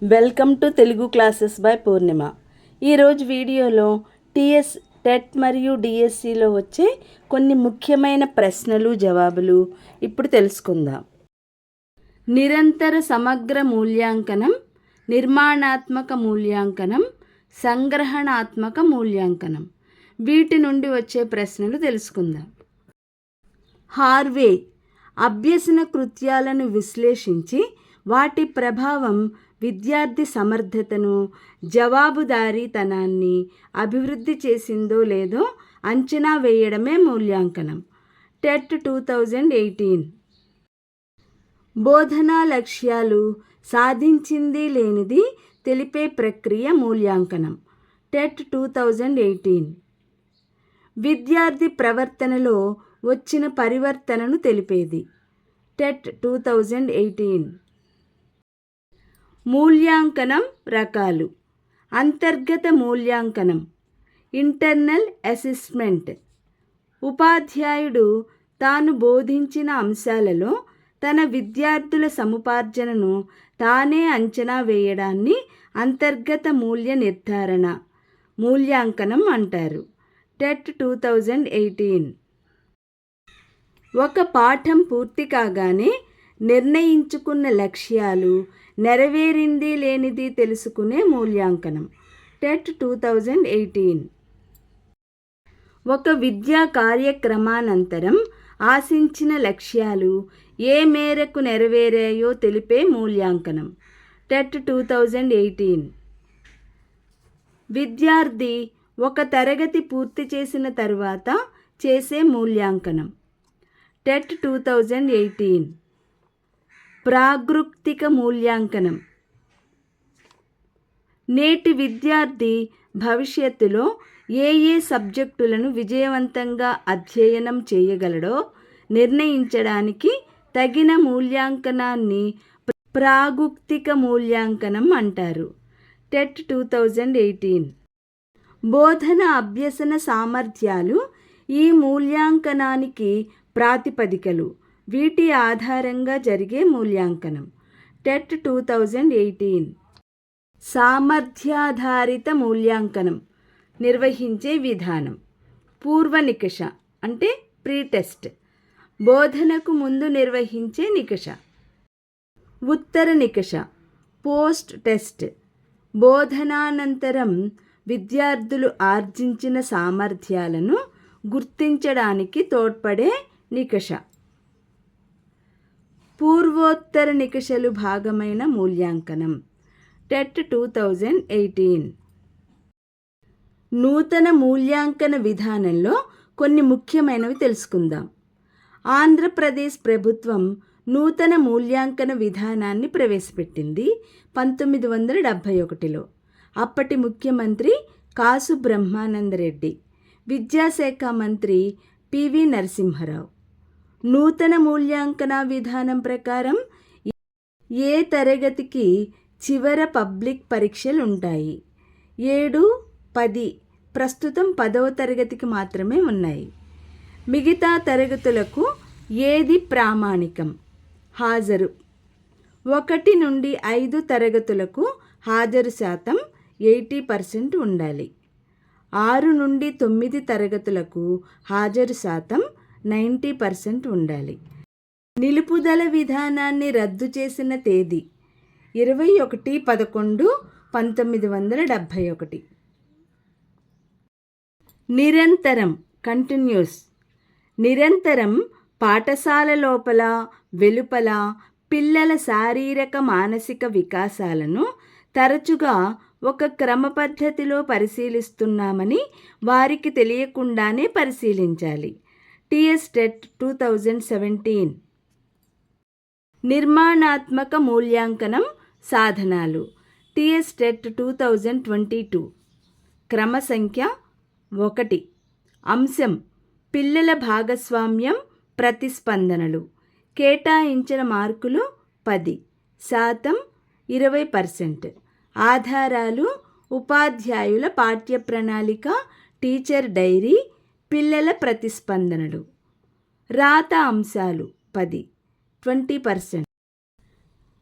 Welcome to Telugu classes by Purnima. ఈరోజు వీడియోలో TS TET మరియు డిఎస్సిలో వచ్చే కొన్ని ముఖ్యమైన ప్రశ్నలు జవాబులు ఇప్పుడు తెలుసుకుందాం. నిరంతర సమగ్ర మూల్యాంకనం, నిర్మాణాత్మక మూల్యాంకనం, సంగ్రహణాత్మక మూల్యాంకనం, వీటి నుండి వచ్చే ప్రశ్నలు తెలుసుకుందాం. హార్వే అభ్యసన కృత్యాలను విశ్లేషించి వాటి ప్రభావం విద్యార్థి సమర్థతను, జవాబుదారీతనాన్ని అభివృద్ధి చేసిందో లేదో అంచనా వేయడమే మూల్యాంకనం. టెట్ 2018 బోధనా లక్ష్యాలు సాధించింది లేనిది తెలిపే ప్రక్రియ మూల్యాంకనం. టెట్ 2018 విద్యార్థి ప్రవర్తనలో వచ్చిన పరివర్తనను తెలిపేది. టెట్ 2018 మూల్యాంకనం రకాలు. అంతర్గత మూల్యాంకనం, ఇంటర్నల్ అసెస్మెంట్. ఉపాధ్యాయుడు తాను బోధించిన అంశాలలో తన విద్యార్థుల సముపార్జనను తానే అంచనా వేయడాన్ని అంతర్గత మూల్య నిర్ధారణ, మూల్యాంకనం అంటారు. టెట్ 2018 ఒక పాఠం పూర్తి కాగానే నిర్ణయించుకున్న లక్ష్యాలు నెరవేరింది లేనిది తెలుసుకునే మూల్యాంకనం. టెట్ 2018 ఒక విద్యా కార్యక్రమానంతరం ఆశించిన లక్ష్యాలు ఏ మేరకు నెరవేరాయో తెలిపే మూల్యాంకనం. టెట్ 2018 విద్యార్థి ఒక తరగతి పూర్తి చేసిన తరువాత చేసే మూల్యాంకనం. టెట్ 2018 ప్రాగృక్తిక మూల్యాంకనం. నేటి విద్యార్థి భవిష్యత్తులో ఏ సబ్జెక్టులను విజయవంతంగా అధ్యయనం చేయగలడో నిర్ణయించడానికి తగిన మూల్యాంకనాన్ని ప్రాగుక్తిక మూల్యాంకనం అంటారు. టెట్ 2018 బోధన అభ్యసన సామర్థ్యాలు ఈ మూల్యాంకనానికి ప్రాతిపదికలు. వీటి ఆధారంగా జరిగే మూల్యాంకనం. టెట్ 2018 సామర్థ్యాధారిత మూల్యాంకనం నిర్వహించే విధానం. పూర్వ నికష అంటే ప్రీ టెస్ట్, బోధనకు ముందు నిర్వహించే నికష. ఉత్తర నికష పోస్ట్ టెస్ట్, బోధనానంతరం విద్యార్థులు ఆర్జించిన సామర్థ్యాలను గుర్తించడానికి తోడ్పడే నికష. పూర్వోత్తర నికషలు భాగమైన మూల్యాంకనం. టెట్ 2018 నూతన మూల్యాంకన విధానంలో కొన్ని ముఖ్యమైనవి తెలుసుకుందాం. ఆంధ్రప్రదేశ్ ప్రభుత్వం నూతన మూల్యాంకన విధానాన్ని ప్రవేశపెట్టింది 1971లో. అప్పటి ముఖ్యమంత్రి కాసు బ్రహ్మానందరెడ్డి, విద్యాశాఖ మంత్రి పివి నరసింహారావు. నూతన మూల్యాంకన విధానం ప్రకారం ఏ తరగతికి చివర పబ్లిక్ పరీక్షలు ఉంటాయి. 7, 10 ప్రస్తుతం 10వ తరగతికి మాత్రమే ఉన్నాయి. మిగతా తరగతులకు ఏది ప్రామాణికం? హాజరు. 1 నుండి 5 తరగతులకు హాజరు శాతం 80% ఉండాలి. 6 నుండి 9 తరగతులకు హాజరు శాతం 90% ఉండాలి. నిలుపుదల విధానాన్ని రద్దు చేసిన తేదీ 21/11/1971. నిరంతరం కంటిన్యూస్. నిరంతరం పాఠశాల లోపల వెలుపల పిల్లల శారీరక మానసిక వికాసాలను తరచుగా ఒక క్రమ పద్ధతిలో పరిశీలిస్తున్నామని వారికి తెలియకుండానే పరిశీలించాలి. టీఎస్ టెట్ 2017 నిర్మాణాత్మక మూల్యాంకనం సాధనాలు. టీఎస్ టెట్ 2022 క్రమ సంఖ్య 1. అంశం పిల్లల భాగస్వామ్యం, ప్రతిస్పందనలు. కేటాయించిన మార్కులు 10, శాతం 20%. ఆధారాలు ఉపాధ్యాయుల పాఠ్య ప్రణాళిక, టీచర్ డైరీ, పిల్లల ప్రతిస్పందనలు. రాత అంశాలు 10, 20%.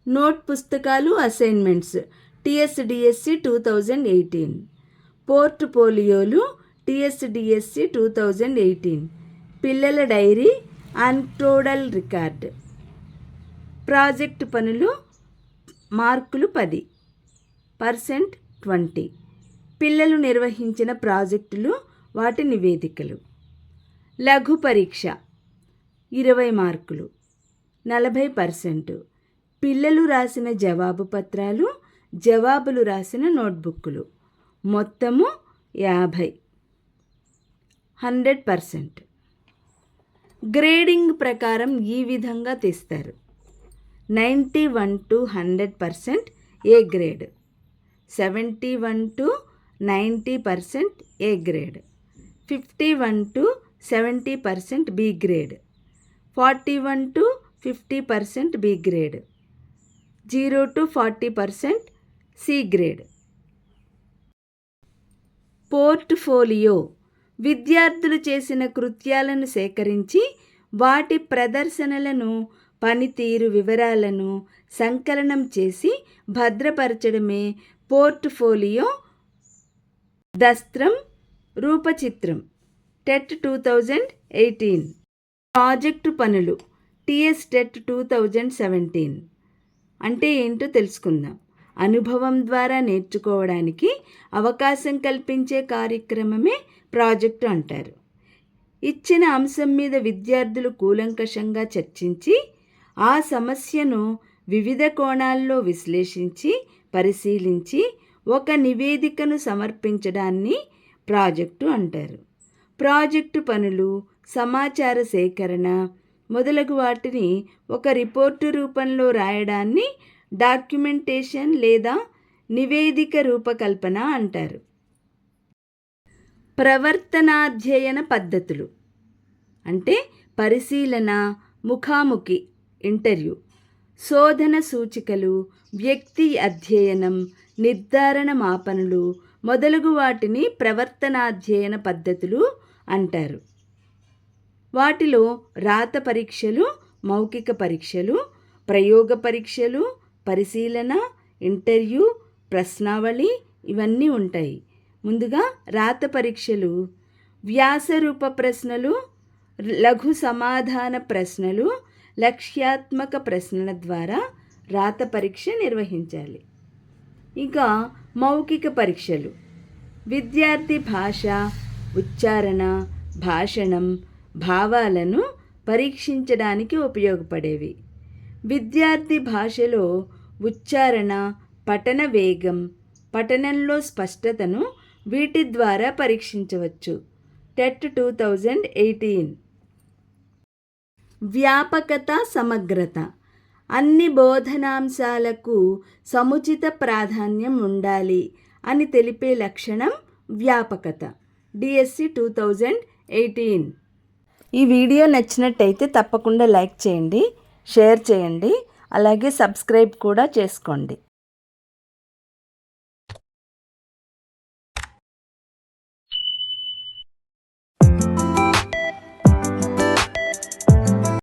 నోట్ పుస్తకాలు అసైన్మెంట్స్ TSDSC 2018, పోర్ట్ఫోలియోలు TSDSC 2018, పిల్లల డైరీ ఆన్క్టోడల్ రికార్డ్. ప్రాజెక్టు పనులు మార్కులు 10%, 20. పిల్లలు నిర్వహించిన ప్రాజెక్టులు వాటి నివేదికలు. లఘు పరీక్ష 20 మార్కులు, 40%. పిల్లలు రాసిన జవాబు పత్రాలు, జవాబులు రాసిన నోట్బుక్కులు మొత్తము 50, 100%. గ్రేడింగ్ ప్రకారం ఈ విధంగా తీస్తారు: 91 to 100% A grade, 71 to 90% A grade, 51 to 70% B grade, 41 to 50% B grade, 0 to 40% C grade. Portfolio విద్యార్థులు చేసిన కృత్యాలను సేకరించి వాటి ప్రదర్శనలను, పనితీరు వివరాలను సంకలనం చేసి భద్రపరచడమే పోర్ట్ఫోలియో. దస్త్రం, రూపచిత్రం. టెట్ 2018. ప్రాజెక్టు పనులు TSTET 2017 అంటే ఏంటో తెలుసుకుందాం. అనుభవం ద్వారా నేర్చుకోవడానికి అవకాశం కల్పించే కార్యక్రమమే ప్రాజెక్టు అంటారు. ఇచ్చిన అంశం మీద విద్యార్థులు కూలంకషంగా చర్చించి ఆ సమస్యను వివిధ కోణాల్లో విశ్లేషించి పరిశీలించి ఒక నివేదికను సమర్పించడాన్ని ప్రాజెక్టు అంటారు. ప్రాజెక్టు పనులు, సమాచార సేకరణ మొదలగు వాటిని ఒక రిపోర్టు రూపంలో రాయడాన్ని డాక్యుమెంటేషన్ లేదా నివేదిక రూపకల్పన అంటారు. ప్రవర్తనాధ్యయన పద్ధతులు అంటే పరిశీలన, ముఖాముఖి ఇంటర్వ్యూ, శోధన సూచికలు, వ్యక్తి అధ్యయనం, నిర్ధారణ మాపనలు మొదలగు వాటిని ప్రవర్తనాధ్యయన పద్ధతులు అంటారు. వాటిలో రాత పరీక్షలు, మౌఖిక పరీక్షలు, ప్రయోగ పరీక్షలు, పరిశీలన, ఇంటర్వ్యూ, ప్రశ్నావళి ఇవన్నీ ఉంటాయి. ముందుగా రాత పరీక్షలు వ్యాసరూప ప్రశ్నలు, లఘు సమాధాన ప్రశ్నలు, లక్ష్యాత్మక ప్రశ్నల ద్వారా రాత పరీక్ష నిర్వహించాలి. ఇంకా మౌఖిక పరీక్షలు విద్యార్థి భాష, ఉచ్చారణ, భాషణం, భావాలను పరీక్షించడానికి ఉపయోగపడేవి. విద్యార్థి భాషలో ఉచ్చారణ, పఠన వేగం, పఠనంలో స్పష్టతను వీటి ద్వారా పరీక్షించవచ్చు. టెట్ 2018. వ్యాపకత, సమగ్రత. అన్ని బోధనాంశాలకు సముచిత ప్రాధాన్యం ఉండాలి అని తెలిపే లక్షణం వ్యాపకత. DSC 2018. ఈ వీడియో నచ్చినట్టయితే తప్పకుండా లైక్ చేయండి, షేర్ చేయండి, అలాగే సబ్స్క్రైబ్ కూడా చేసుకోండి.